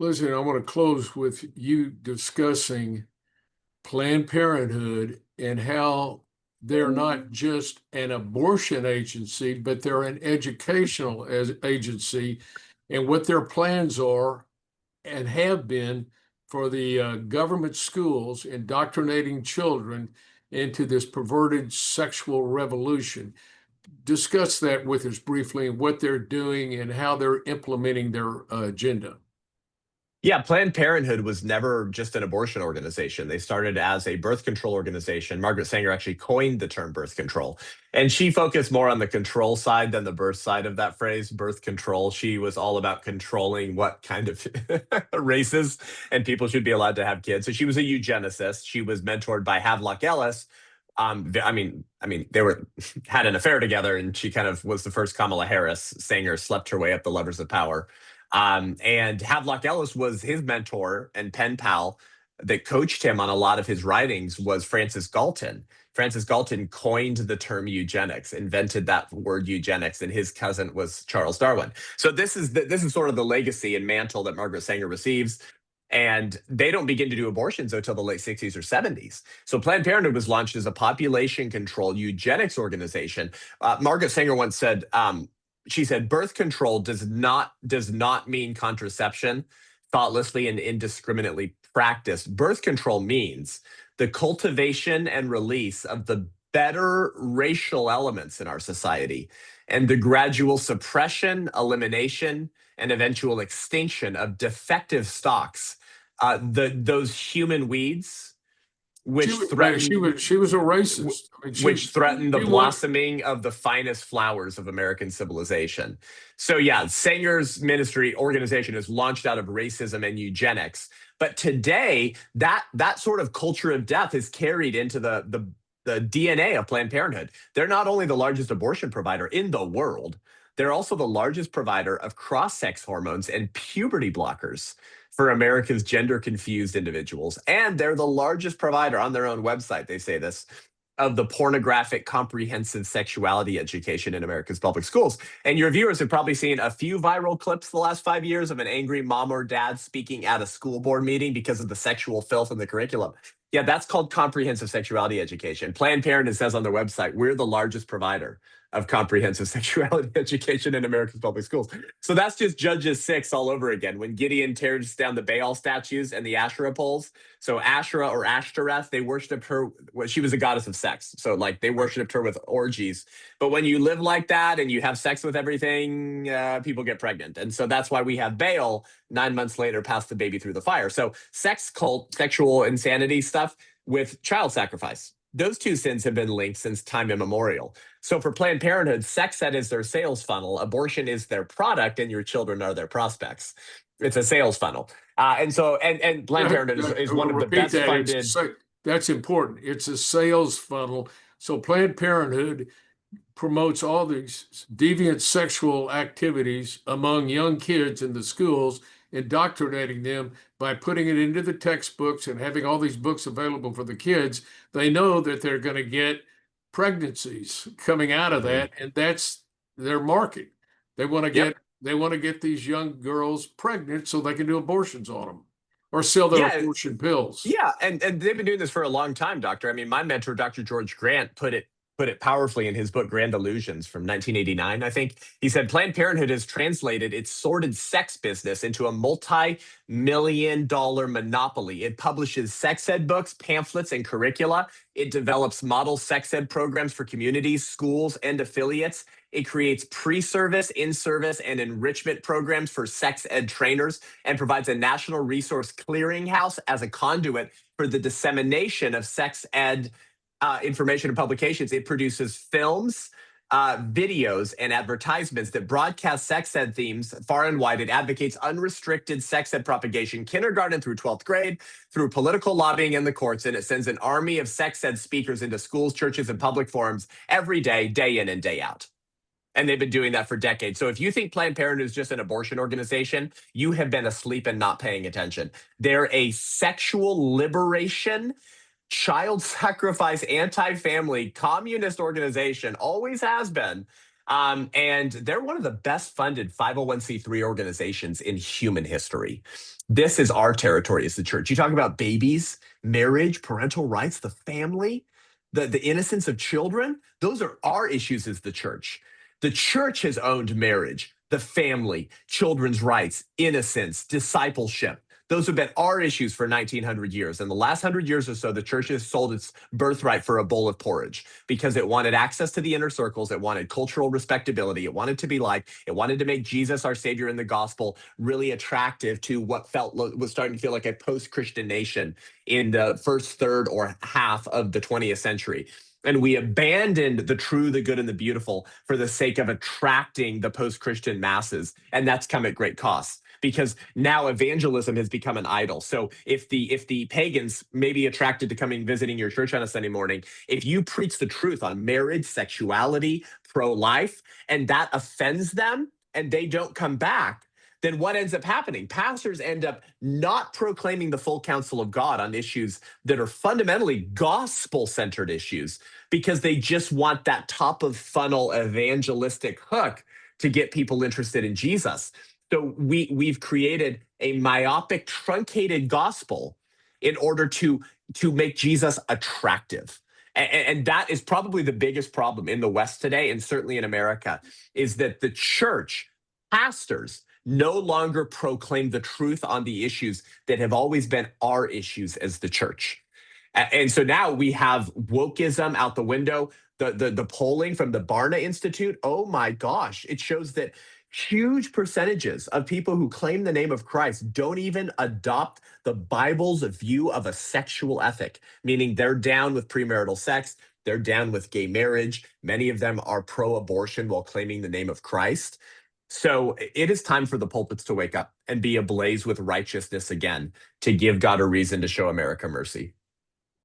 Listen, I want to close with you discussing Planned Parenthood and how they're not just an abortion agency, but they're an educational agency, and what their plans are and have been for the government schools indoctrinating children into this perverted sexual revolution. Discuss that with us briefly and what they're doing and how they're implementing their agenda. Yeah, Planned Parenthood was never just an abortion organization. They started as a birth control organization. Margaret Sanger actually coined the term birth control. And she focused more on the control side than the birth side of that phrase, birth control. She was all about controlling what kind of races and people should be allowed to have kids. So she was a eugenicist. She was mentored by Havelock Ellis. They were had an affair together, and she kind of was the first Kamala Harris. Sanger slept her way up the levers of power. And Havelock Ellis was his mentor and pen pal that coached him on a lot of his writings was Francis Galton. Francis Galton coined the term eugenics, invented that word eugenics, and his cousin was Charles Darwin. So this is sort of the legacy and mantle that Margaret Sanger receives. And they don't begin to do abortions until the late 60s or 70s. So Planned Parenthood was launched as a population control eugenics organization. Margaret Sanger once said, she said, birth control does not mean contraception thoughtlessly and indiscriminately practiced. Birth control means the cultivation and release of the better racial elements in our society and the gradual suppression, elimination, and eventual extinction of defective stocks, those human weeds which threaten She was a racist. I mean, which threaten the she wanted. blossoming of the finest flowers of American civilization. So yeah, Sanger's ministry organization is launched out of racism and eugenics. But today, that sort of culture of death is carried into the DNA of Planned Parenthood. They're not only the largest abortion provider in the world, they're also the largest provider of cross-sex hormones and puberty blockers for America's gender-confused individuals. And they're the largest provider on their own website, they say this, of the pornographic comprehensive sexuality education in America's public schools. And your viewers have probably seen a few viral clips the last 5 years of an angry mom or dad speaking at a school board meeting because of the sexual filth in the curriculum. Yeah, that's called comprehensive sexuality education. Planned Parenthood says on their website, we're the largest provider of comprehensive sexuality education in America's public schools. So that's just Judges 6 all over again. When Gideon tears down the Baal statues and the Asherah poles. So Asherah or Ashtoreth, they worshiped her. Well, she was a goddess of sex. So like they worshiped her with orgies. But when you live like that and you have sex with everything, people get pregnant. And so that's why we have Baal 9 months later pass the baby through the fire. So sex cult, sexual insanity stuff with child sacrifice. Those two sins have been linked since time immemorial. So for Planned Parenthood, sex ed is their sales funnel, abortion is their product, and your children are their prospects. It's a sales funnel. And Planned Parenthood is one of the best funded. That's important. It's a sales funnel. So Planned Parenthood promotes all these deviant sexual activities among young kids in the schools, indoctrinating them by putting it into the textbooks and having all these books available for the kids. They know that they're going to get pregnancies coming out of that, and that's their market. They want to Yep. get these young girls pregnant so they can do abortions on them or sell their Yeah. abortion pills. Yeah, and they've been doing this for a long time, Doctor. I mean, my mentor, Dr. George Grant, put it powerfully in his book Grand Illusions from 1989. I think he said Planned Parenthood has translated its sordid sex business into a multi-million-dollar monopoly. It publishes sex ed books, pamphlets, and curricula. It develops model sex ed programs for communities, schools, and affiliates. It creates pre-service, in-service, and enrichment programs for sex ed trainers and provides a national resource clearinghouse as a conduit for the dissemination of sex ed information and publications. It produces films, videos, and advertisements that broadcast sex ed themes far and wide. It advocates unrestricted sex ed propagation, kindergarten through 12th grade, through political lobbying in the courts, and it sends an army of sex ed speakers into schools, churches, and public forums every day, day in and day out. And they've been doing that for decades. So if you think Planned Parenthood is just an abortion organization, you have been asleep and not paying attention. They're a sexual liberation, child sacrifice, anti-family, communist organization, always has been. And they're one of the best funded 501c3 organizations in human history. This is our territory as the church. You talk about babies, marriage, parental rights, the family, the innocence of children. Those are our issues as the church. The church has owned marriage, the family, children's rights, innocence, discipleship. Those have been our issues for 1900 years. In the last 100 years or so, the church has sold its birthright for a bowl of porridge because it wanted access to the inner circles. It wanted cultural respectability. It wanted to be like, it wanted to make Jesus, our savior in the gospel, really attractive to what was starting to feel like a post-Christian nation in the first third or half of the 20th century. And we abandoned the true, the good, and the beautiful for the sake of attracting the post-Christian masses. And that's come at great cost, because now evangelism has become an idol. So if the pagans may be attracted to coming visiting your church on a Sunday morning, if you preach the truth on marriage, sexuality, pro-life, and that offends them and they don't come back, then what ends up happening? Pastors end up not proclaiming the full counsel of God on issues that are fundamentally gospel-centered issues, because they just want that top of funnel evangelistic hook to get people interested in Jesus. So we've created a myopic, truncated gospel in order to make Jesus attractive. And that is probably the biggest problem in the West today, and certainly in America, is that the church, pastors, no longer proclaim the truth on the issues that have always been our issues as the church. And so now we have wokeism out the window. The polling from the Barna Institute, oh my gosh, it shows that huge percentages of people who claim the name of Christ don't even adopt the Bible's view of a sexual ethic, meaning they're down with premarital sex, they're down with gay marriage. Many of them are pro-abortion while claiming the name of Christ. So it is time for the pulpits to wake up and be ablaze with righteousness again, to give God a reason to show America mercy.